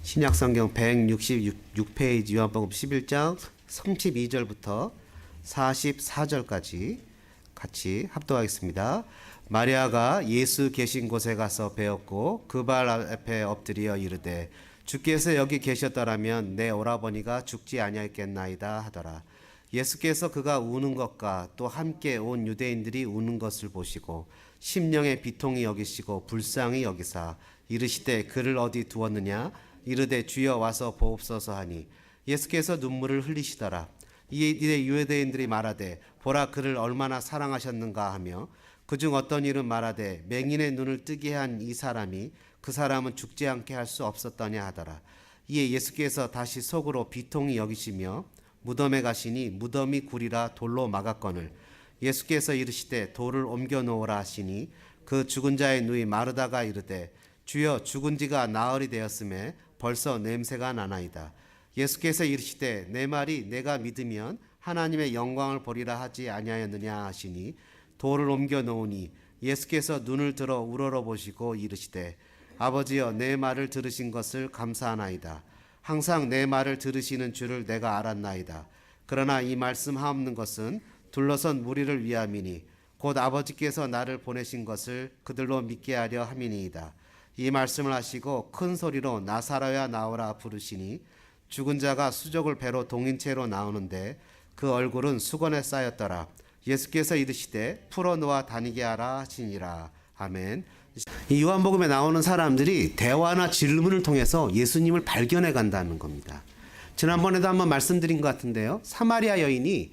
신약성경 166페이지 요한복음 11장 32절부터 44절까지 같이 합독하겠습니다. 마리아가 예수 계신 곳에 가서 배웠고 그 발 앞에 엎드려 이르되 주께서 여기 계셨더라면 내 오라버니가 죽지 아니하였겠나이다 하더라. 예수께서 그가 우는 것과 또 함께 온 유대인들이 우는 것을 보시고 심령의 비통이 여기시고 불쌍히 여기사 이르시되 그를 어디 두었느냐 이르되 주여 와서 보옵소서 하니 예수께서 눈물을 흘리시더라. 이에 유대인들이 말하되 보라 그를 얼마나 사랑하셨는가 하며 그중 어떤 이는 말하되 맹인의 눈을 뜨게 한 이 사람이 그 사람은 죽지 않게 할 수 없었더냐 하더라. 이에 예수께서 다시 속으로 비통히 여기시며 무덤에 가시니 무덤이 굴이라 돌로 막았거늘 예수께서 이르시되 돌을 옮겨 놓으라 하시니 그 죽은 자의 누이 마르다가 이르되 주여 죽은 지가 나흘이 되었음에 벌써 냄새가 나나이다. 예수께서 이르시되 내 말이 내가 믿으면 하나님의 영광을 보리라 하지 아니하였느냐 하시니 돌을 옮겨 놓으니 예수께서 눈을 들어 우러러보시고 이르시되 아버지여 내 말을 들으신 것을 감사하나이다. 항상 내 말을 들으시는 줄을 내가 알았나이다. 그러나 이 말씀 하옵는 것은 둘러선 무리를 위함이니 곧 아버지께서 나를 보내신 것을 그들로 믿게 하려 함이니이다. 이 말씀을 하시고 큰 소리로 나사로야 나오라 부르시니 죽은 자가 수족을 배로 동인 채로 나오는데 그 얼굴은 수건에 쌓였더라. 예수께서 이르시되 풀어놓아 다니게 하라 하시니라. 아멘. 이 요한복음에 나오는 사람들이 대화나 질문을 통해서 예수님을 발견해 간다는 겁니다. 지난번에도 한번 말씀드린 것 같은데요. 사마리아 여인이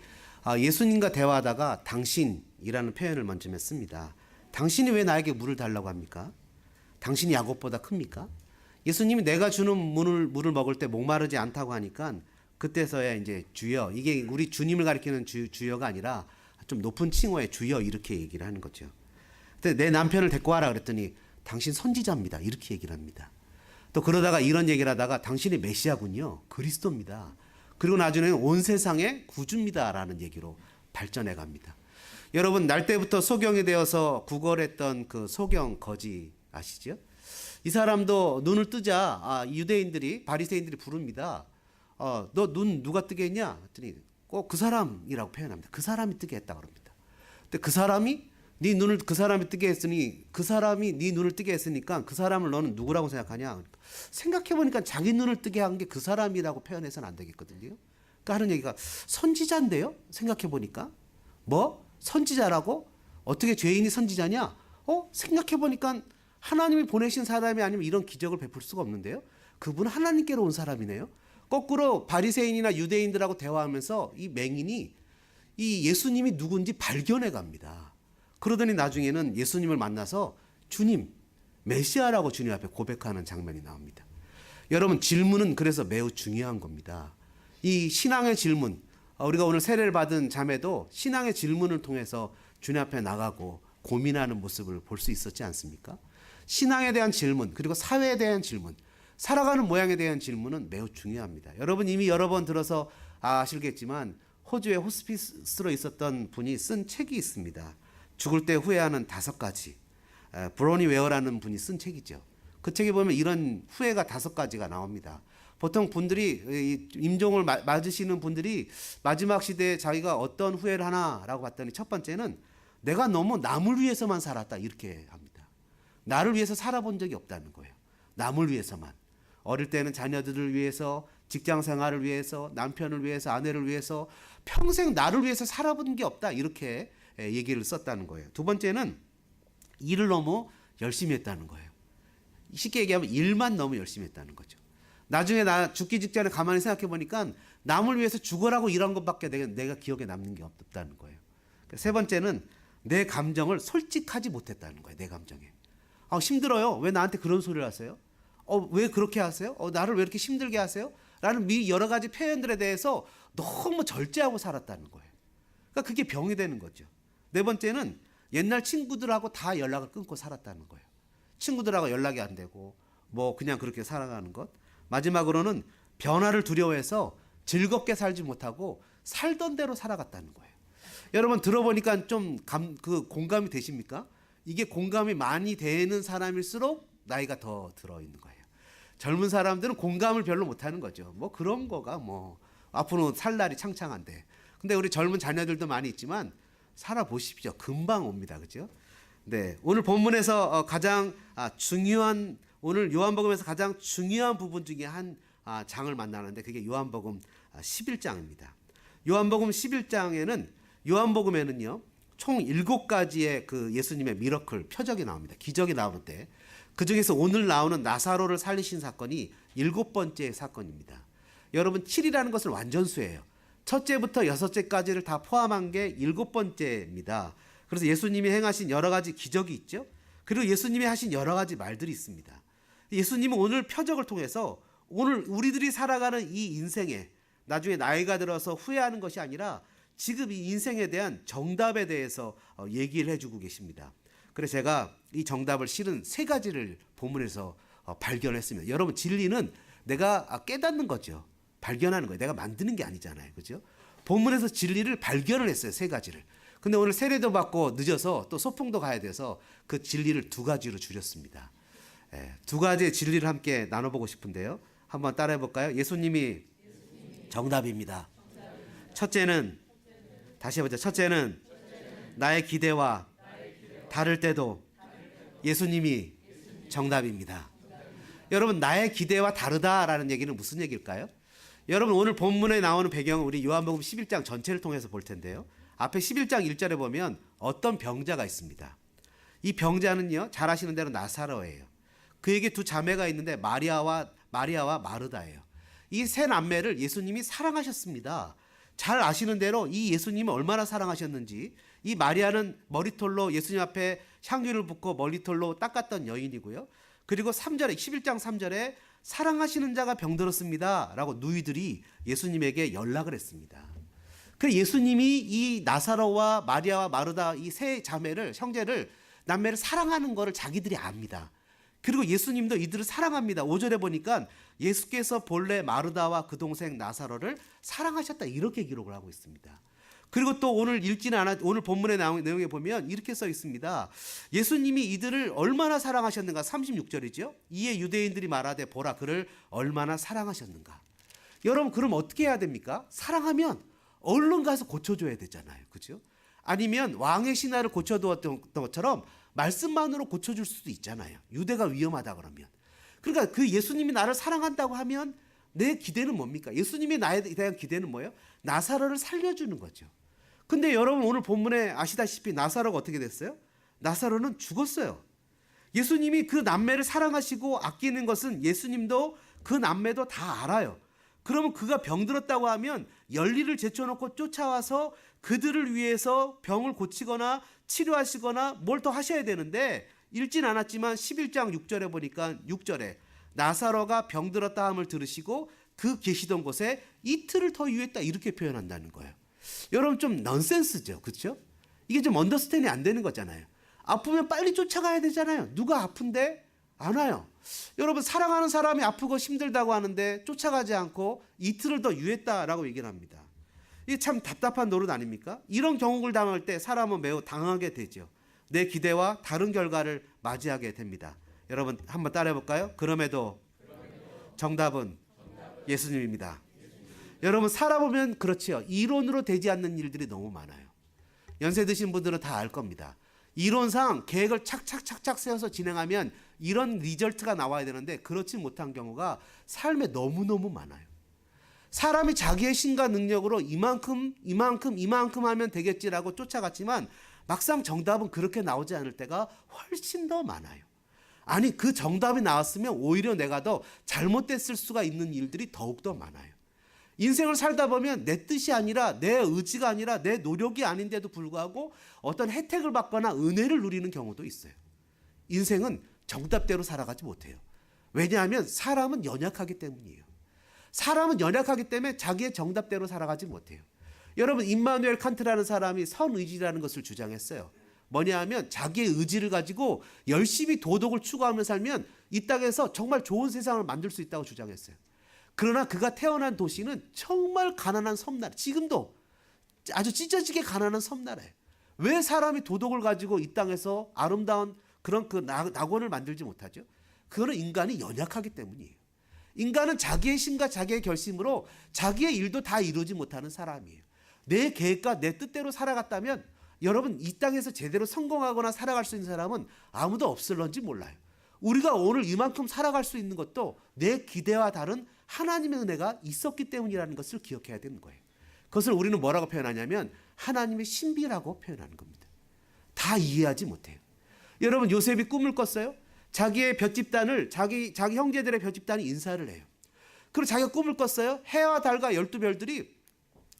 예수님과 대화하다가 당신이라는 표현을 먼저 했습니다. 당신이 왜 나에게 물을 달라고 합니까? 당신이 야곱보다 큽니까? 예수님이 내가 주는 물을 먹을 때 목마르지 않다고 하니까 그때서야 이제 주여, 이게 우리 주님을 가리키는 주여가 아니라 좀 높은 칭호의 주여 이렇게 얘기를 하는 거죠. 근데 내 남편을 데리고 와라 그랬더니 당신 선지자입니다 이렇게 얘기를 합니다. 또 그러다가 이런 얘기를 하다가 당신이 메시아군요, 그리스도입니다. 그리고 나중에는 온 세상의 구주입니다라는 얘기로 발전해 갑니다. 여러분 날 때부터 소경이 되어서 구걸했던 그 소경 거지 아시죠? 이 사람도 눈을 뜨자 유대인들이 바리새인들이 부릅니다. 너 눈 누가 뜨게 했냐? 했더니 꼭 그 사람이라고 표현합니다. 그 사람이 뜨게 했다 그럽니다. 근데 그 사람이 네 눈을 그 사람이 뜨게 했으니 그 사람이 네 눈을 뜨게 했으니까 그 사람을 너는 누구라고 생각하냐? 생각해 보니까 자기 눈을 뜨게 한 게 그 사람이라고 표현해서는 안 되겠거든요. 그러니까 하는 얘기가 선지자인데요. 생각해 보니까 뭐 선지자라고 어떻게 죄인이 선지자냐? 생각해 보니까 하나님이 보내신 사람이 아니면 이런 기적을 베풀 수가 없는데요. 그분은 하나님께로 온 사람이네요. 거꾸로 바리새인이나 유대인들하고 대화하면서 이 맹인이 이 예수님이 누군지 발견해 갑니다. 그러더니 나중에는 예수님을 만나서 주님, 메시아라고 주님 앞에 고백하는 장면이 나옵니다. 여러분 질문은 그래서 매우 중요한 겁니다. 이 신앙의 질문, 우리가 오늘 세례를 받은 자매도 신앙의 질문을 통해서 주님 앞에 나가고 고민하는 모습을 볼 수 있었지 않습니까? 신앙에 대한 질문, 그리고 사회에 대한 질문, 살아가는 모양에 대한 질문은 매우 중요합니다. 여러분 이미 여러 번 들어서 아시겠지만 호주에 호스피스로 있었던 분이 쓴 책이 있습니다. 죽을 때 후회하는 5가지. 브로니 웨어라는 분이 쓴 책이죠. 그 책에 보면 이런 후회가 5가지가 나옵니다. 보통 분들이 임종을 맞으시는 분들이 마지막 시대에 자기가 어떤 후회를 하나라고 봤더니 첫 번째는 내가 너무 남을 위해서만 살았다 이렇게 합니다. 나를 위해서 살아본 적이 없다는 거예요. 남을 위해서만. 어릴 때는 자녀들을 위해서, 직장 생활을 위해서, 남편을 위해서, 아내를 위해서 평생 나를 위해서 살아본 게 없다 이렇게 얘기를 썼다는 거예요. 두 번째는 일을 너무 열심히 했다는 거예요. 쉽게 얘기하면 일만 너무 열심히 했다는 거죠. 나중에 나 죽기 직전에 가만히 생각해 보니까 남을 위해서 죽으라고 일한 것밖에 내가 기억에 남는 게 없다는 거예요. 세 번째는 내 감정을 솔직하지 못했다는 거예요. 내 감정에. 힘들어요. 왜 나한테 그런 소리를 하세요? 왜 그렇게 하세요? 나를 왜 이렇게 힘들게 하세요? 라는 여러 가지 표현들에 대해서 너무 절제하고 살았다는 거예요. 그러니까 그게 병이 되는 거죠. 네 번째는 옛날 친구들하고 다 연락을 끊고 살았다는 거예요. 친구들하고 연락이 안 되고 뭐 그냥 그렇게 살아가는 것. 마지막으로는 변화를 두려워해서 즐겁게 살지 못하고 살던 대로 살아갔다는 거예요. 여러분 들어보니까 좀 공감이 되십니까? 이게 공감이 많이 되는 사람일수록 나이가 더 들어있는 거예요. 젊은 사람들은 공감을 별로 못하는 거죠. 뭐 그런 거가 뭐 앞으로 살 날이 창창한데. 근데 우리 젊은 자녀들도 많이 있지만 살아보십시오. 금방 옵니다. 그죠? 네, 오늘 본문에서 가장 중요한, 오늘 요한복음에서 가장 중요한 부분 중에 한 장을 만나는데 그게 요한복음 11장입니다. 요한복음 11장에는 요한복음에는요 총 7가지의 그 예수님의 미러클 표적이 나옵니다. 기적이 나오는데 그 중에서 오늘 나오는 나사로를 살리신 사건이 7번째 사건입니다. 여러분 7이라는 것은 완전수예요. 첫째부터 6째까지를 다 포함한 게 7번째입니다. 그래서 예수님이 행하신 여러 가지 기적이 있죠. 그리고 예수님이 하신 여러 가지 말들이 있습니다. 예수님은 오늘 표적을 통해서 오늘 우리들이 살아가는 이 인생에 나중에 나이가 들어서 후회하는 것이 아니라 지금 이 인생에 대한 정답에 대해서 얘기를 해주고 계십니다. 그래서 제가 이 정답을 실은 3가지를 본문에서 발견했습니다. 여러분 진리는 내가 깨닫는 거죠. 발견하는 거예요. 내가 만드는 게 아니잖아요. 그죠? 본문에서 진리를 발견을 했어요. 3가지를. 근데 오늘 세례도 받고 늦어서 또 소풍도 가야 돼서 그 진리를 2가지로 줄였습니다. 2가지의 진리를 함께 나눠보고 싶은데요. 한번 따라해 볼까요? 예수님이 정답입니다. 첫째는, 다시 해보자. 첫째는 나의 기대와 다를 때도 예수님이 정답입니다. 여러분 나의 기대와 다르다라는 얘기는 무슨 얘기일까요? 여러분 오늘 본문에 나오는 배경은 우리 요한복음 11장 전체를 통해서 볼 텐데요. 앞에 11장 1절에 보면 어떤 병자가 있습니다. 이 병자는요 잘 아시는 대로 나사로예요. 그에게 2 자매가 있는데 마리아와 마르다예요. 이 3 남매를 예수님이 사랑하셨습니다. 잘 아시는 대로 이 예수님을 얼마나 사랑하셨는지, 이 마리아는 머리털로 예수님 앞에 향유를 붓고 머리털로 닦았던 여인이고요. 그리고 3절에 11장 3절에 사랑하시는 자가 병들었습니다 라고 누이들이 예수님에게 연락을 했습니다. 그래서 예수님이 이 나사로와 마리아와 마르다 이 3 자매를, 형제를, 남매를 사랑하는 것을 자기들이 압니다. 그리고 예수님도 이들을 사랑합니다. 5절에 보니까 예수께서 본래 마르다와 그 동생 나사로를 사랑하셨다 이렇게 기록을 하고 있습니다. 그리고 또 오늘 오늘 본문의 내용에 보면 이렇게 써 있습니다. 예수님이 이들을 얼마나 사랑하셨는가. 36절이죠. 이에 유대인들이 말하되 보라 그를 얼마나 사랑하셨는가. 여러분 그럼 어떻게 해야 됩니까? 사랑하면 얼른 가서 고쳐줘야 되잖아요. 그렇죠? 아니면 왕의 신하를 고쳐두었던 것처럼 말씀만으로 고쳐줄 수도 있잖아요. 유대가 위험하다 그러면. 그러니까 그 예수님이 나를 사랑한다고 하면 내 기대는 뭡니까? 예수님이 나에 대한 기대는 뭐예요? 나사로를 살려주는 거죠. 근데 여러분 오늘 본문에 아시다시피 나사로가 어떻게 됐어요? 나사로는 죽었어요. 예수님이 그 남매를 사랑하시고 아끼는 것은 예수님도 그 남매도 다 알아요. 그러면 그가 병들었다고 하면 연리를 제쳐놓고 쫓아와서 그들을 위해서 병을 고치거나 치료하시거나 뭘 더 하셔야 되는데 읽진 않았지만 11장 6절에 보니까 6절에 나사로가 병들었다 함을 들으시고 그 계시던 곳에 이틀을 더 유했다 이렇게 표현한다는 거예요. 여러분 좀 넌센스죠. 그렇죠? 이게 좀 언더스탠이 안 되는 거잖아요. 아프면 빨리 쫓아가야 되잖아요. 누가 아픈데 안 와요. 여러분 사랑하는 사람이 아프고 힘들다고 하는데 쫓아가지 않고 이틀을 더 유했다라고 얘기를 합니다. 이게 참 답답한 노릇 아닙니까? 이런 경우를 당할 때 사람은 매우 당하게 되죠. 내 기대와 다른 결과를 맞이하게 됩니다. 여러분 한번 따라해 볼까요? 그럼에도 정답은 예수님입니다. 여러분 살아보면 그렇지요. 이론으로 되지 않는 일들이 너무 많아요. 연세 드신 분들은 다 알 겁니다. 이론상 계획을 착착착착 세워서 진행하면 이런 리절트가 나와야 되는데 그렇지 못한 경우가 삶에 너무너무 많아요. 사람이 자기의 신과 능력으로 이만큼 하면 되겠지라고 쫓아갔지만 막상 정답은 그렇게 나오지 않을 때가 훨씬 더 많아요. 아니 그 정답이 나왔으면 오히려 내가 더 잘못됐을 수가 있는 일들이 더욱더 많아요. 인생을 살다 보면 내 뜻이 아니라 내 의지가 아니라 내 노력이 아닌데도 불구하고 어떤 혜택을 받거나 은혜를 누리는 경우도 있어요. 인생은 정답대로 살아가지 못해요. 왜냐하면 사람은 연약하기 때문이에요. 사람은 연약하기 때문에 자기의 정답대로 살아가지 못해요. 여러분 임마누엘 칸트라는 사람이 선의지라는 것을 주장했어요. 뭐냐 하면 자기의 의지를 가지고 열심히 도덕을 추구하며 살면 이 땅에서 정말 좋은 세상을 만들 수 있다고 주장했어요. 그러나 그가 태어난 도시는 정말 가난한 섬나라, 지금도 아주 찢어지게 가난한 섬나라예요. 왜 사람이 도덕을 가지고 이 땅에서 아름다운 그런 그 낙원을 만들지 못하죠? 그거는 인간이 연약하기 때문이에요. 인간은 자기의 힘과 자기의 결심으로 자기의 일도 다 이루지 못하는 사람이에요. 내 계획과 내 뜻대로 살아갔다면 여러분 이 땅에서 제대로 성공하거나 살아갈 수 있는 사람은 아무도 없을런지 몰라요. 우리가 오늘 이만큼 살아갈 수 있는 것도 내 기대와 다른 하나님의 은혜가 있었기 때문이라는 것을 기억해야 되는 거예요. 그것을 우리는 뭐라고 표현하냐면 하나님의 신비라고 표현하는 겁니다. 다 이해하지 못해요. 여러분 요셉이 꿈을 꿨어요. 자기의 볏집단을 자기 형제들의 볏집단이 인사를 해요. 그리고 자기가 꿈을 꿨어요. 해와 달과 12별들이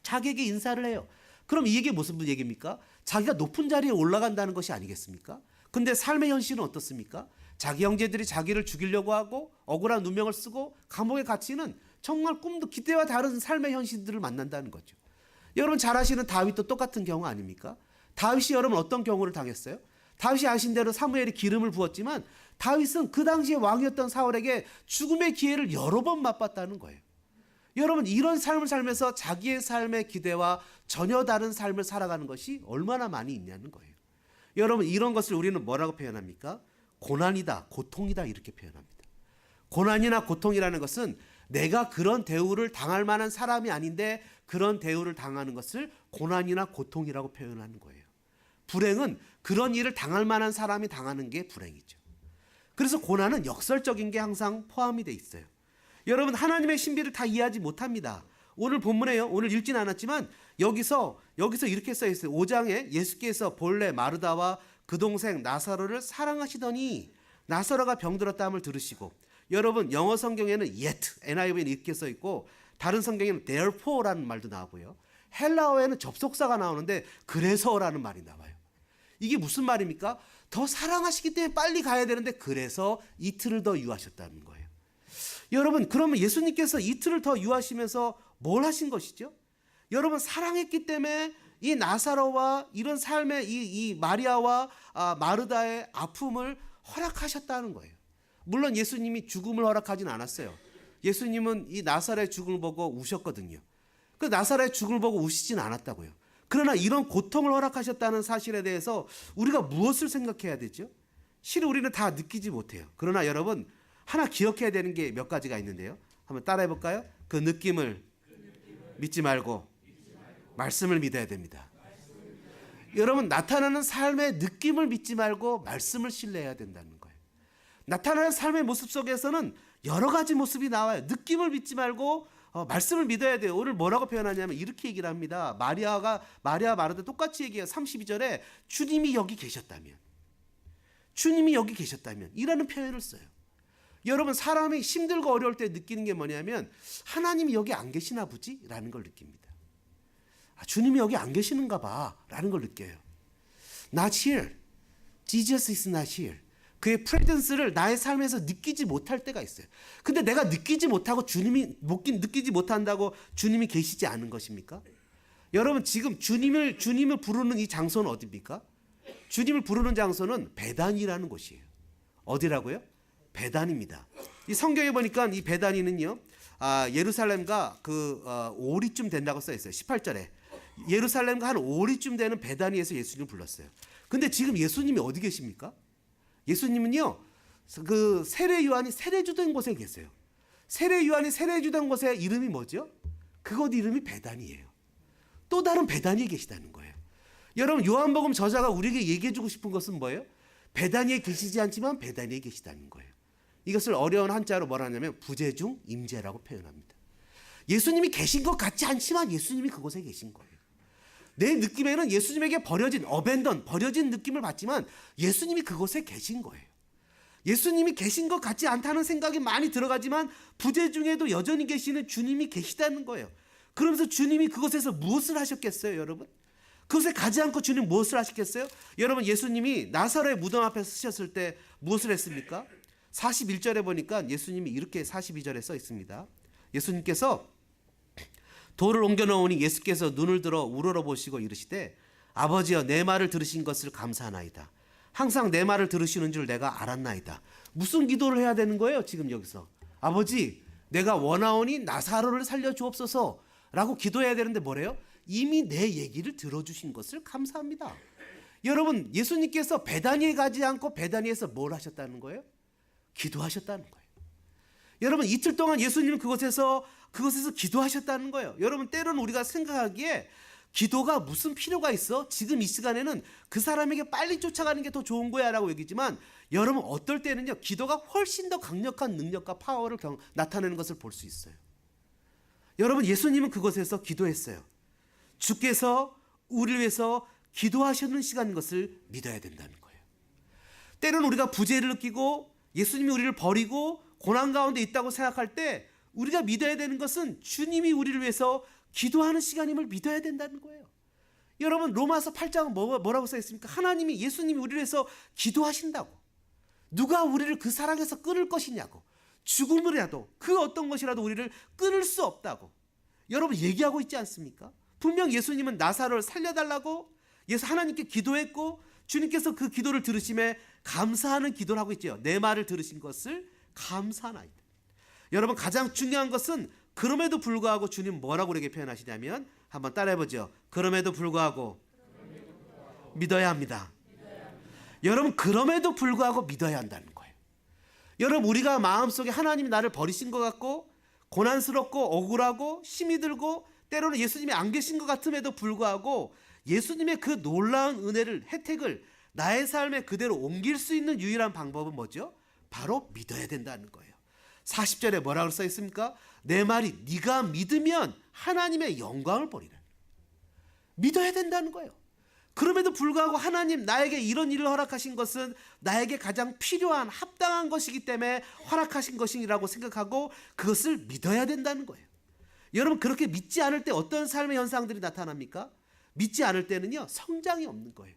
자기에게 인사를 해요. 그럼 이게 무슨 얘기입니까? 자기가 높은 자리에 올라간다는 것이 아니겠습니까? 근데 삶의 현실은 어떻습니까? 자기 형제들이 자기를 죽이려고 하고 억울한 누명을 쓰고 감옥에 갇히는 정말 꿈도 기대와 다른 삶의 현실들을 만난다는 거죠. 여러분 잘 아시는 다윗도 똑같은 경우 아닙니까? 다윗이 여러분 어떤 경우를 당했어요? 다윗이 아신 대로 사무엘이 기름을 부었지만 다윗은 그 당시에 왕이었던 사울에게 죽음의 기회를 여러 번 맛봤다는 거예요. 여러분 이런 삶을 살면서 자기의 삶의 기대와 전혀 다른 삶을 살아가는 것이 얼마나 많이 있냐는 거예요. 여러분 이런 것을 우리는 뭐라고 표현합니까? 고난이다, 고통이다 이렇게 표현합니다. 고난이나 고통이라는 것은 내가 그런 대우를 당할 만한 사람이 아닌데 그런 대우를 당하는 것을 고난이나 고통이라고 표현하는 거예요. 불행은 그런 일을 당할 만한 사람이 당하는 게 불행이죠. 그래서 고난은 역설적인 게 항상 포함이 돼 있어요. 여러분 하나님의 신비를 다 이해하지 못합니다. 오늘 본문에요. 오늘 읽진 않았지만 여기서 이렇게 써 있어요. 5장에 예수께서 본래 마르다와 그 동생 나사로를 사랑하시더니 나사로가 병들었다함을 들으시고 여러분 영어 성경에는 yet, NIV는 이렇게 써 있고 다른 성경에는 therefore라는 말도 나오고요. 헬라어에는 접속사가 나오는데 그래서라는 말이 나와요. 이게 무슨 말입니까? 더 사랑하시기 때문에 빨리 가야 되는데 그래서 이틀을 더 유하셨다는 거예요. 여러분 그러면 예수님께서 이틀을 더 유하시면서 뭘 하신 것이죠? 여러분 사랑했기 때문에 이 나사로와 이런 삶의 이 마리아와 마르다의 아픔을 허락하셨다는 거예요. 물론 예수님이 죽음을 허락하진 않았어요. 예수님은 이 나사로의 죽음을 보고 우셨거든요. 그 나사로의 죽음을 보고 우시진 않았다고요. 그러나 이런 고통을 허락하셨다는 사실에 대해서 우리가 무엇을 생각해야 되죠? 실은 우리는 다 느끼지 못해요. 그러나 여러분 하나 기억해야 되는 게 몇 가지가 있는데요. 한번 따라해 볼까요? 그 느낌을 믿지 말고 말씀을 믿어야 됩니다. 여러분 나타나는 삶의 느낌을 믿지 말고 말씀을 신뢰해야 된다는 거예요. 나타나는 삶의 모습 속에서는 여러 가지 모습이 나와요. 느낌을 믿지 말고 말씀을 믿어야 돼요. 오늘 뭐라고 표현하냐면 이렇게 얘기를 합니다. 마리아 마르다 똑같이 얘기해요. 32절에 주님이 여기 계셨다면 이라는 표현을 써요. 여러분 사람이 힘들고 어려울 때 느끼는 게 뭐냐면 하나님이 여기 안 계시나 보지? 라는 걸 느낍니다. 주님이 여기 안 계시는가 봐 라는 걸 느껴요. Not here. Jesus is not here. 그의 프레젠스를 나의 삶에서 느끼지 못할 때가 있어요. 근데 내가 느끼지 못하고 느끼지 못한다고 주님이 계시지 않은 것입니까? 여러분 지금 주님을 부르는 이 장소는 어디입니까? 주님을 부르는 장소는 베단이라는 곳이에요. 어디라고요? 베단입니다. 이 성경에 보니까 이 베단이는요, 예루살렘과 오리쯤 된다고 써 있어요. 18절에 예루살렘과 한 오리쯤 되는 베단이에서 예수님을 불렀어요. 근데 지금 예수님이 어디 계십니까? 예수님은요, 그 세례 요한이 세례주된 곳에 계세요. 세례 요한이 세례주된 곳의 이름이 뭐죠? 그곳 이름이 베단이에요. 또 다른 베단이에 계시다는 거예요. 여러분 요한복음 저자가 우리에게 얘기해주고 싶은 것은 뭐예요? 베단이에 계시지 않지만 베단이에 계시다는 거예요. 이것을 어려운 한자로 뭐라 하냐면 부재중 임재라고 표현합니다. 예수님이 계신 것 같지 않지만 예수님이 그곳에 계신 거예요. 내 느낌에는 예수님에게 버려진 느낌을 받지만 예수님이 그곳에 계신 거예요. 예수님이 계신 것 같지 않다는 생각이 많이 들어가지만 부재중에도 여전히 계시는 주님이 계시다는 거예요. 그러면서 주님이 그곳에서 무엇을 하셨겠어요, 여러분? 그곳에 가지 않고 주님 무엇을 하셨겠어요? 여러분 예수님이 나사로의 무덤 앞에 서셨을 때 무엇을 했습니까? 41절에 보니까 예수님이 이렇게 42절에 써 있습니다. 예수님께서 돌을 옮겨 놓으니 예수께서 눈을 들어 우러러보시고 이르시되 아버지여 내 말을 들으신 것을 감사하나이다. 항상 내 말을 들으시는 줄 내가 알았나이다. 무슨 기도를 해야 되는 거예요? 지금 여기서 아버지 내가 원하오니 나사로를 살려주옵소서 라고 기도해야 되는데 뭐래요? 이미 내 얘기를 들어주신 것을 감사합니다. 여러분 예수님께서 베다니에 가지 않고 베다니에서 뭘 하셨다는 거예요? 기도하셨다는 거예요. 여러분 이틀 동안 예수님은 그곳에서 기도하셨다는 거예요. 여러분 때로는 우리가 생각하기에 기도가 무슨 필요가 있어? 지금 이 시간에는 그 사람에게 빨리 쫓아가는 게 더 좋은 거야 라고 얘기지만 여러분 어떨 때는요 기도가 훨씬 더 강력한 능력과 파워를 나타내는 것을 볼 수 있어요. 여러분 예수님은 그곳에서 기도했어요. 주께서 우리를 위해서 기도하시는 시간인 것을 믿어야 된다는 거예요. 때로는 우리가 부재를 느끼고 예수님이 우리를 버리고 고난 가운데 있다고 생각할 때 우리가 믿어야 되는 것은 주님이 우리를 위해서 기도하는 시간임을 믿어야 된다는 거예요. 여러분 로마서 8장은 뭐라고 써 있습니까? 하나님이 예수님이 우리를 위해서 기도하신다고. 누가 우리를 그 사랑에서 끊을 것이냐고. 죽음이라도 그 어떤 것이라도 우리를 끊을 수 없다고 여러분 얘기하고 있지 않습니까? 분명 예수님은 나사로를 살려달라고 하나님께 기도했고 주님께서 그 기도를 들으심에 감사하는 기도를 하고 있죠. 내 말을 들으신 것을 감사하나이다. 여러분 가장 중요한 것은 그럼에도 불구하고 주님 뭐라고 우리에게 표현하시냐면 한번 따라해보죠. 그럼에도 불구하고 믿어야 합니다. 여러분 그럼에도 불구하고 믿어야 한다는 거예요. 여러분 우리가 마음속에 하나님이 나를 버리신 것 같고 고난스럽고 억울하고 힘이 들고 때로는 예수님이 안 계신 것 같음에도 불구하고 예수님의 그 놀라운 은혜를 혜택을 나의 삶에 그대로 옮길 수 있는 유일한 방법은 뭐죠? 바로 믿어야 된다는 거예요. 40절에 뭐라고 써 있습니까? 내 말이 네가 믿으면 하나님의 영광을 보리라. 믿어야 된다는 거예요. 그럼에도 불구하고 하나님 나에게 이런 일을 허락하신 것은 나에게 가장 필요한 합당한 것이기 때문에 허락하신 것이라고 생각하고 그것을 믿어야 된다는 거예요. 여러분 그렇게 믿지 않을 때 어떤 삶의 현상들이 나타납니까? 믿지 않을 때는요 성장이 없는 거예요.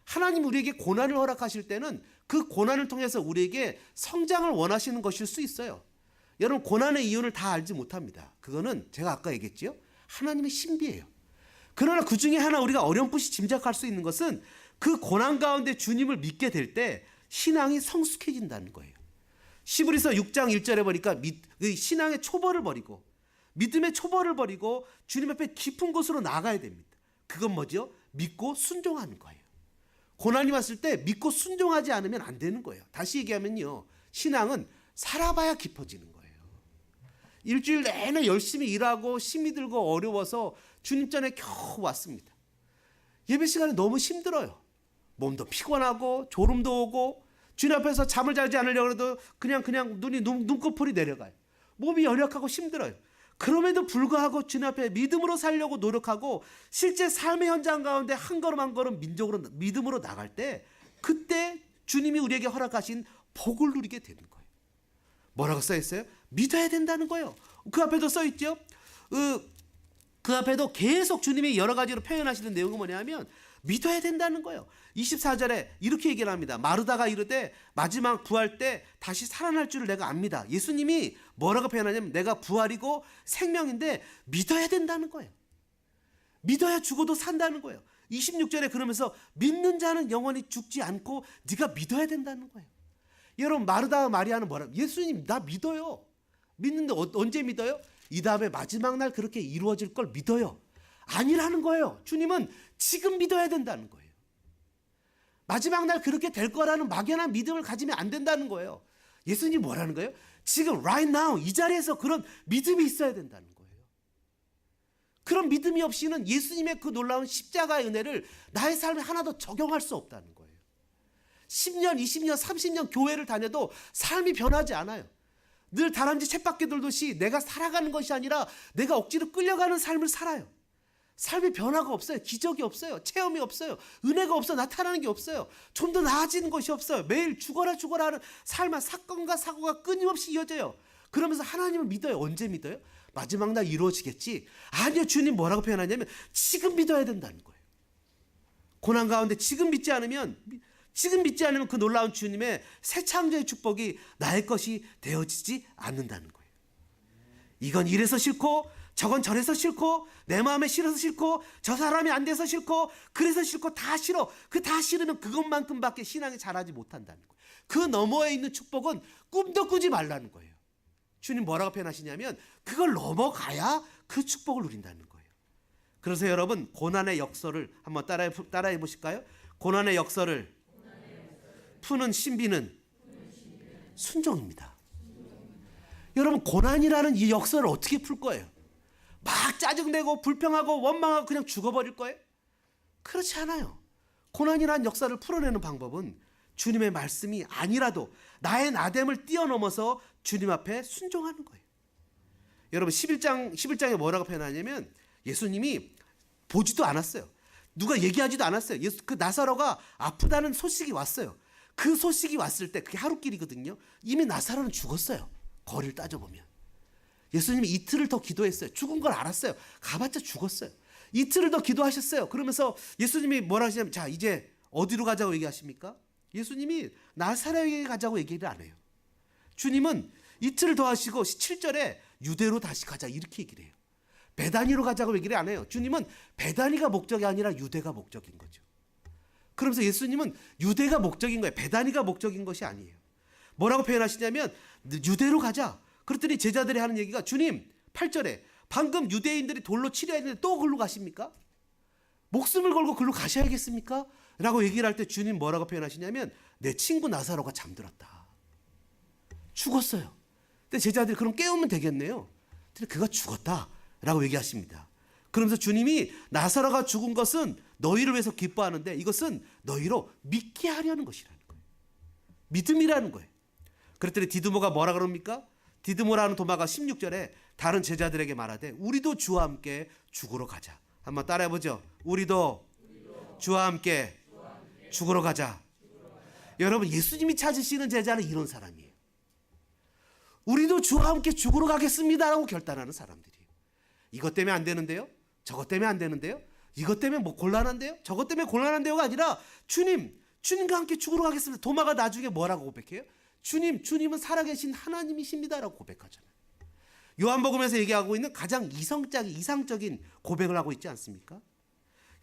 하나님 우리에게 고난을 허락하실 때는 그 고난을 통해서 우리에게 성장을 원하시는 것일 수 있어요. 여러분 고난의 이유를 다 알지 못합니다. 그거는 제가 아까 얘기했죠. 하나님의 신비예요. 그러나 그 중에 하나 우리가 어렴풋이 짐작할 수 있는 것은 그 고난 가운데 주님을 믿게 될 때 신앙이 성숙해진다는 거예요. 시브리서 6장 1절에 보니까 신앙의 초벌을 버리고 믿음의 초벌을 버리고 주님 앞에 깊은 곳으로 나가야 됩니다. 그건 뭐죠? 믿고 순종하는 거예요. 고난이 왔을 때 믿고 순종하지 않으면 안 되는 거예요. 다시 얘기하면요. 신앙은 살아봐야 깊어지는 거예요. 일주일 내내 열심히 일하고 힘이 들고 어려워서 주님 전에 겨우 왔습니다. 예배 시간에 너무 힘들어요. 몸도 피곤하고 졸음도 오고 주님 앞에서 잠을 자지 않으려고 해도 그냥 눈꺼풀이 내려가요. 몸이 연약하고 힘들어요. 그럼에도 불구하고 주님 앞에 믿음으로 살려고 노력하고 실제 삶의 현장 가운데 한 걸음 한 걸음 믿음으로 나갈 때 그때 주님이 우리에게 허락하신 복을 누리게 되는 거예요. 뭐라고 써 있어요? 믿어야 된다는 거예요. 그 앞에도 써 있죠. 그 앞에도 계속 주님이 여러 가지로 표현하시는 내용은 뭐냐면 믿어야 된다는 거예요. 24절에 이렇게 얘기를 합니다. 마르다가 이르되 마지막 부활 때 다시 살아날 줄을 내가 압니다. 예수님이 뭐라고 표현하냐면 내가 부활이고 생명인데 믿어야 된다는 거예요. 믿어야 죽어도 산다는 거예요. 26절에 그러면서 믿는 자는 영원히 죽지 않고 네가 믿어야 된다는 거예요. 여러분 마르다와 마리아는 뭐라고? 예수님 나 믿어요. 믿는데 언제 믿어요? 이 다음에 마지막 날 그렇게 이루어질 걸 믿어요. 아니라는 거예요. 주님은 지금 믿어야 된다는 거예요. 마지막 날 그렇게 될 거라는 막연한 믿음을 가지면 안 된다는 거예요. 예수님 뭐라는 거예요? 지금 right now 이 자리에서 그런 믿음이 있어야 된다는 거예요. 그런 믿음이 없이는 예수님의 그 놀라운 십자가의 은혜를 나의 삶에 하나도 적용할 수 없다는 거예요. 10년, 20년, 30년 교회를 다녀도 삶이 변하지 않아요. 늘 다람쥐 쳇바퀴 돌듯이 내가 살아가는 것이 아니라 내가 억지로 끌려가는 삶을 살아요. 삶의 변화가 없어요. 기적이 없어요. 체험이 없어요. 은혜가 없어 나타나는 게 없어요. 좀 더 나아지는 것이 없어요. 매일 죽어라 하는 삶의 사건과 사고가 끊임없이 이어져요. 그러면서 하나님을 믿어요. 언제 믿어요? 마지막 날 이루어지겠지. 아니요. 주님 뭐라고 표현하냐면 지금 믿어야 된다는 거예요. 고난 가운데 지금 믿지 않으면 그 놀라운 주님의 새 창조의 축복이 나의 것이 되어지지 않는다는 거예요. 이건 이래서 싫고 저건 저래서 싫고 내 마음에 싫어서 싫고 저 사람이 안 돼서 싫고 그래서 싫고 다 싫어. 그 다 싫으면 그것만큼밖에 신앙이 자라지 못한다는 거예요. 그 너머에 있는 축복은 꿈도 꾸지 말라는 거예요. 주님 뭐라고 표현하시냐면 그걸 넘어가야 그 축복을 누린다는 거예요. 그래서 여러분 고난의 역설을 한번 따라해 보실까요? 고난의 역설을 푸는 신비는 순종입니다. 여러분, 고난이라는 이 역사를 어떻게 풀 거예요? 막 짜증내고 불평하고 원망하고 그냥 죽어버릴 거예요? 그렇지 않아요. 고난이라는 역사를 풀어내는 방법은 주님의 말씀이 아니라도 나의 나됨을 뛰어넘어서 주님 앞에 순종하는 거예요. 여러분, 11장에 뭐라고 표현하냐면 예수님이 보지도 않았어요. 누가 얘기하지도 않았어요. 그 나사로가 아프다는 소식이 왔어요. 그 소식이 왔을 때 그게 하루길이거든요. 이미 나사로는 죽었어요. 거리를 따져보면. 예수님이 이틀을 더 기도했어요. 죽은 걸 알았어요. 가봤자 죽었어요. 이틀을 더 기도하셨어요. 그러면서 예수님이 뭐라 하시냐면, 자, 이제 어디로 가자고 얘기하십니까? 예수님이 나사렛에 가자고 얘기를 안 해요. 주님은 이틀을 더 하시고 7절에 유대로 다시 가자 이렇게 얘기를 해요. 베다니로 가자고 얘기를 안 해요. 주님은 베다니가 목적이 아니라 유대가 목적인 거죠. 그러면서 예수님은 유대가 목적인 거예요. 베다니가 목적인 것이 아니에요. 뭐라고 표현하시냐면 유대로 가자. 그랬더니 제자들이 하는 얘기가, 주님 8절에 방금 유대인들이 돌로 치려 했는데 또 글로 가십니까? 목숨을 걸고 글로 가셔야겠습니까? 라고 얘기를 할 때 주님 뭐라고 표현하시냐면, 내 친구 나사로가 잠들었다. 죽었어요. 근데 제자들이 그럼 깨우면 되겠네요. 근데 그가 죽었다 라고 얘기하십니다. 그러면서 주님이 나사로가 죽은 것은 너희를 위해서 기뻐하는데 이것은 너희로 믿게 하려는 것이라는 거예요. 믿음이라는 거예요. 그랬더니 디드모가 뭐라 그럽니까? 디드모라는 도마가 16절에 다른 제자들에게 말하되 우리도 주와 함께 죽으러 가자. 한번 따라해보죠. 우리도 주와 함께 죽으러 가자. 여러분, 예수님이 찾으시는 제자는 이런 사람이에요. 우리도 주와 함께 죽으러 가겠습니다라고 결단하는 사람들이에요. 이것 때문에 안 되는데요? 저것 때문에 안 되는데요? 이것 때문에 뭐 곤란한데요? 저것 때문에 곤란한데요가 아니라 주님과 함께 죽으러 가겠습니다. 도마가 나중에 뭐라고 고백해요? 주님은 살아계신 하나님이십니다라고 고백하잖아요. 요한복음에서 얘기하고 있는 가장 이상적인 고백을 하고 있지 않습니까?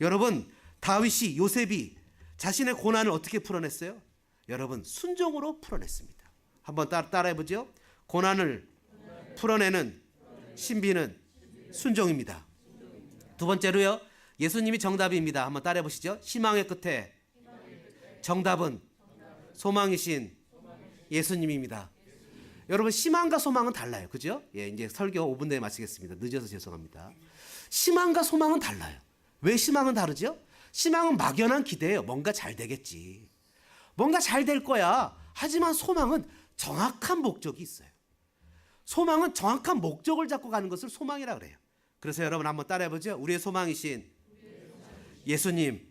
여러분, 다윗이, 요셉이 자신의 고난을 어떻게 풀어냈어요? 여러분, 순종으로 풀어냈습니다. 한번 따라해보죠. 고난을 풀어내는 신비는 순종입니다. 두 번째로요, 예수님이 정답입니다. 한번 따라해보시죠. 희망의 끝에 정답은 소망이신 예수님입니다. 여러분, 희망과 소망은 달라요. 그죠? 예, 이제 설교 5분 내에 마치겠습니다. 늦어서 죄송합니다. 희망과 소망은 달라요. 왜 희망은 다르죠? 희망은 막연한 기대예요. 뭔가 잘 되겠지. 뭔가 잘 될 거야. 하지만 소망은 정확한 목적이 있어요. 소망은 정확한 목적을 잡고 가는 것을 소망이라고 그래요. 그래서 여러분 한번 따라해보죠. 우리의 소망이신 예수님.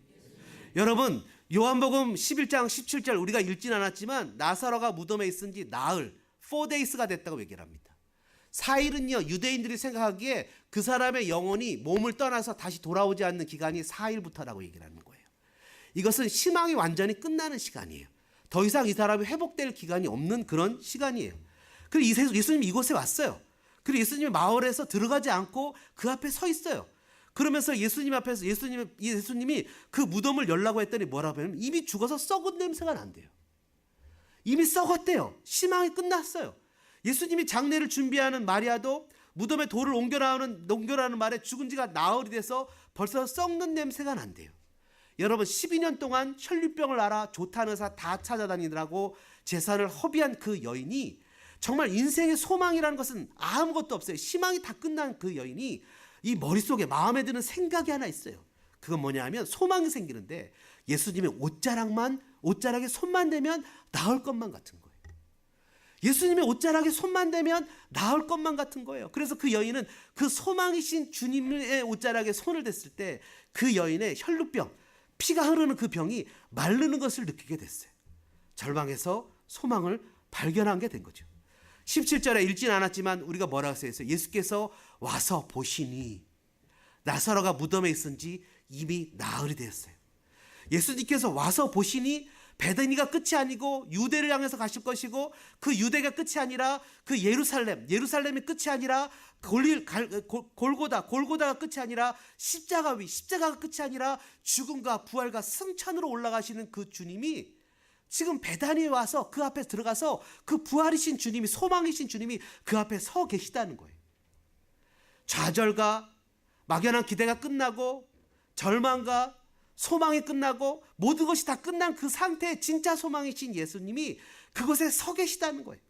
여러분, 요한복음 11장 17절 우리가 읽진 않았지만 나사로가 무덤에 있은 지 나흘, 4days가 됐다고 얘기를 합니다. 4일은요, 유대인들이 생각하기에 그 사람의 영혼이 몸을 떠나서 다시 돌아오지 않는 기간이 4일부터라고 얘기를 하는 거예요. 이것은 희망이 완전히 끝나는 시간이에요. 더 이상 이 사람이 회복될 기간이 없는 그런 시간이에요. 그리고 예수님이 이곳에 왔어요. 그리고 예수님이 마을에서 들어가지 않고 그 앞에 서 있어요. 그러면서 예수님 앞에서 예수님이 그 무덤을 열라고 했더니 뭐라고 하냐면 이미 죽어서 썩은 냄새가 난대요. 이미 썩었대요. 희망이 끝났어요. 예수님이 장례를 준비하는 마리아도 무덤에 돌을 옮겨라는 말에 죽은 지가 나흘이 돼서 벌써 썩는 냄새가 난대요. 여러분, 12년 동안 혈류병을 앓아 좋다는 의사 다 찾아다니느라고 재산을 허비한 그 여인이, 정말 인생의 소망이라는 것은 아무것도 없어요. 희망이 다 끝난 그 여인이 이 머릿속에 마음에 드는 생각이 하나 있어요. 그건 뭐냐면 소망이 생기는데 예수님의 옷자락에 손만 대면 나을 것만 같은 거예요. 예수님의 옷자락에 손만 대면 나을 것만 같은 거예요. 그래서 그 여인은 그 소망이신 주님의 옷자락에 손을 댔을 때 그 여인의 혈루병, 피가 흐르는 그 병이 마르는 것을 느끼게 됐어요. 절망해서 소망을 발견한 게 된 거죠. 17절에 읽진 않았지만 우리가 뭐라고 써있어요? 예수께서 와서 보시니 나사로가 무덤에 있은지 이미 나흘이 되었어요. 예수님께서 와서 보시니 베다니가 끝이 아니고 유대를 향해서 가실 것이고 그 유대가 끝이 아니라 그 예루살렘이 끝이 아니라 골고다가 끝이 아니라 십자가가 끝이 아니라 죽음과 부활과 승천으로 올라가시는 그 주님이 지금 베다니에 와서 그 앞에 들어가서 그 부활이신 주님이, 소망이신 주님이 그 앞에 서 계시다는 거예요. 좌절과 막연한 기대가 끝나고 절망과 소망이 끝나고 모든 것이 다 끝난 그 상태의 진짜 소망이신 예수님이 그곳에 서 계시다는 거예요.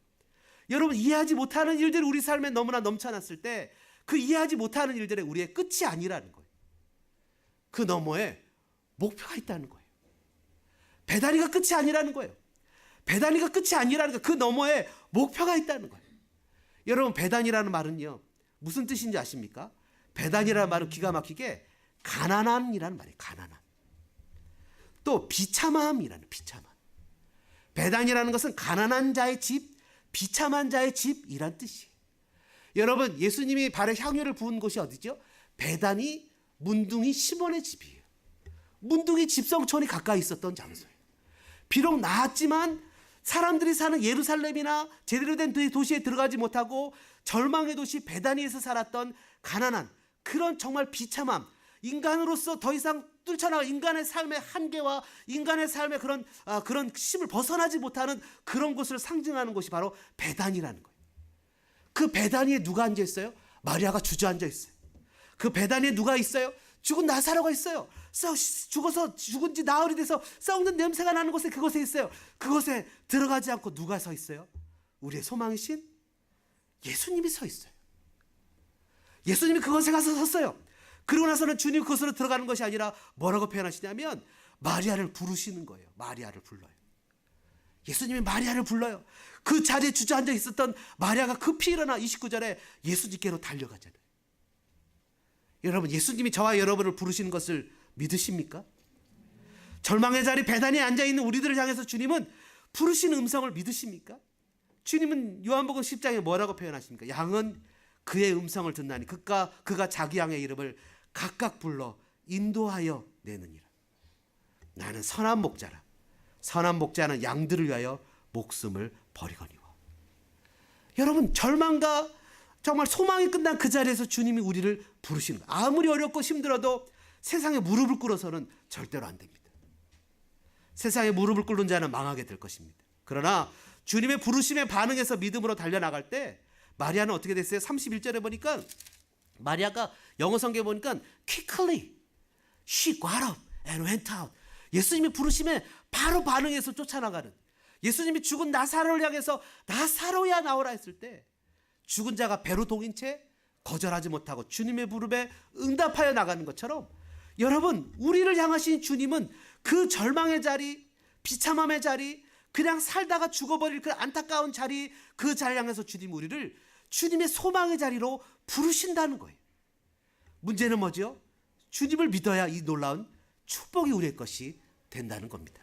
여러분, 이해하지 못하는 일들이 우리 삶에 너무나 넘쳐났을 때 그 이해하지 못하는 일들의 우리의 끝이 아니라는 거예요. 그 너머에 목표가 있다는 거예요. 배단위가 끝이 아니라는 거예요. 배단위가 끝이 아니라는 거예요. 그 너머에 목표가 있다는 거예요. 여러분, 배단이라는 말은요, 무슨 뜻인지 아십니까? 배단이라는 말은 기가 막히게 가난한이라는 말이에요. 가난한. 또 비참함이라는, 비참함. 배단이라는 것은 가난한 자의 집, 비참한 자의 집이란 뜻이에요. 여러분, 예수님이 발에 향유를 부은 곳이 어디죠? 배단이 문둥이 시몬의 집이에요. 문둥이 집성촌이 가까이 있었던 장소예요. 비록 나았지만 사람들이 사는 예루살렘이나 제대로 된 도시에 들어가지 못하고 절망의 도시 베다니에서 살았던 가난한 그런 정말 비참함, 인간으로서 더 이상 뚫쳐나가 인간의 삶의 한계와 인간의 삶의 그런 심을 벗어나지 못하는 그런 곳을 상징하는 곳이 바로 베단이라는 거예요. 그 베다니에 누가 앉아 있어요? 마리아가 주저앉아 있어요. 그 베다니에 누가 있어요? 죽은 나사로가 있어요. 죽어서 죽은 지 나흘이 돼서 썩는 냄새가 나는 곳에 그곳에 있어요. 그곳에 들어가지 않고 누가 서 있어요? 우리의 소망이신 예수님이 서 있어요. 예수님이 그곳에 가서 섰어요. 그러고 나서는 주님 그곳으로 들어가는 것이 아니라 뭐라고 표현하시냐면 마리아를 부르시는 거예요. 마리아를 불러요. 예수님이 마리아를 불러요. 그 자리에 주저앉아 있었던 마리아가 급히 일어나 29절에 예수님께로 달려가잖아요. 여러분, 예수님이 저와 여러분을 부르시는 것을 믿으십니까? 절망의 자리 베다니에 앉아있는 우리들을 향해서 주님은 부르시는 음성을 믿으십니까? 주님은 요한복음 10장에 뭐라고 표현하십니까? 양은 그의 음성을 듣나니 그가 자기 양의 이름을 각각 불러 인도하여 내느니라. 나는 선한 목자라. 선한 목자는 양들을 위하여 목숨을 버리거니와. 여러분, 절망과 정말 소망이 끝난 그 자리에서 주님이 우리를 부르시는 거예요. 아무리 어렵고 힘들어도 세상에 무릎을 꿇어서는 절대로 안 됩니다. 세상에 무릎을 꿇는 자는 망하게 될 것입니다. 그러나 주님의 부르심에 반응해서 믿음으로 달려나갈 때 마리아는 어떻게 됐어요? 31절에 보니까 마리아가 영어 성경에 보니까 quickly she got up and went out. 예수님이 부르심에 바로 반응해서 쫓아나가는, 예수님이 죽은 나사로를 향해서 나사로야 나오라 했을 때 죽은 자가 배로 동인 채 거절하지 못하고 주님의 부름에 응답하여 나가는 것처럼 여러분, 우리를 향하신 주님은 그 절망의 자리, 비참함의 자리, 그냥 살다가 죽어버릴 그 안타까운 자리, 그 자리를 향해서 주님 우리를 주님의 소망의 자리로 부르신다는 거예요. 문제는 뭐죠? 주님을 믿어야 이 놀라운 축복이 우리의 것이 된다는 겁니다.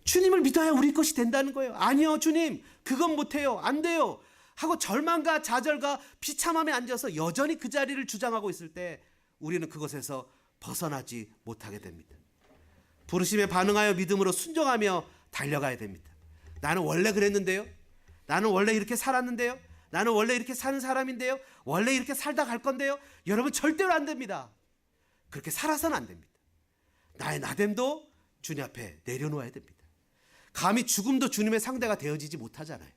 주님을 믿어야 우리 것이 된다는 거예요. 아니요, 주님, 그건 못해요. 안 돼요. 하고 절망과 좌절과 비참함에 앉아서 여전히 그 자리를 주장하고 있을 때 우리는 그것에서 벗어나지 못하게 됩니다. 부르심에 반응하여 믿음으로 순종하며 달려가야 됩니다. 나는 원래 그랬는데요. 나는 원래 이렇게 살았는데요. 나는 원래 이렇게 사는 사람인데요. 원래 이렇게 살다 갈 건데요. 여러분, 절대로 안 됩니다. 그렇게 살아서는 안 됩니다. 나의 나됨도 주님 앞에 내려놓아야 됩니다. 감히 죽음도 주님의 상대가 되어지지 못하잖아요.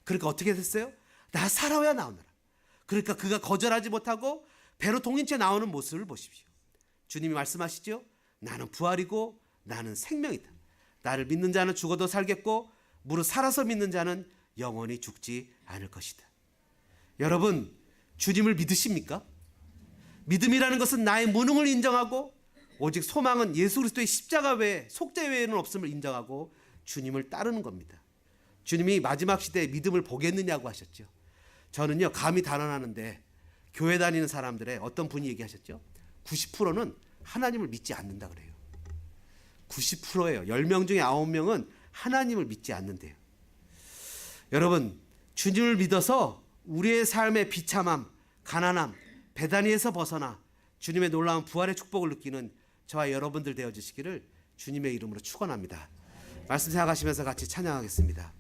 그러니까 어떻게 됐어요? 나사로야 나오느라. 그러니까 그가 거절하지 못하고 배로 동인 채 나오는 모습을 보십시오. 주님이 말씀하시죠. 나는 부활이고 나는 생명이다. 나를 믿는 자는 죽어도 살겠고 무릇 살아서 믿는 자는 영원히 죽지 않을 것이다. 여러분, 주님을 믿으십니까? 믿음이라는 것은 나의 무능을 인정하고 오직 소망은 예수 그리스도의 십자가 외에 속죄 외에는 없음을 인정하고 주님을 따르는 겁니다. 주님이 마지막 시대에 믿음을 보겠느냐고 하셨죠. 저는요, 감히 단언하는데 교회 다니는 사람들의 어떤 분이 얘기하셨죠. 90%는 하나님을 믿지 않는다 그래요. 90%예요. 10명 중에 9명은 하나님을 믿지 않는데요. 여러분, 주님을 믿어서 우리의 삶의 비참함, 가난함, 배단위에서 벗어나 주님의 놀라운 부활의 축복을 느끼는 저와 여러분들 되어주시기를 주님의 이름으로 축원합니다. 말씀 생각하시면서 같이 찬양하겠습니다.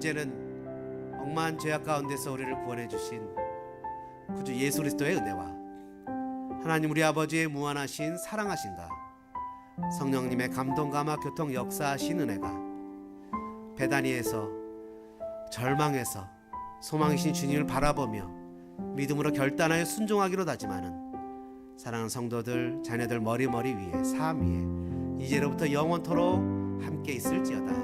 이제는 억만한 죄악 가운데서 우리를 구원해 주신 구주 예수 그리스도의 은혜와 하나님 우리 아버지의 무한하신 사랑하신가, 성령님의 감동 감화 교통 역사하신 은혜가, 베다니에서 절망해서 소망이신 주님을 바라보며 믿음으로 결단하여 순종하기로 다짐하는 사랑하는 성도들, 자녀들 머리머리 위에, 삶 위에 이제로부터 영원토록 함께 있을지어다.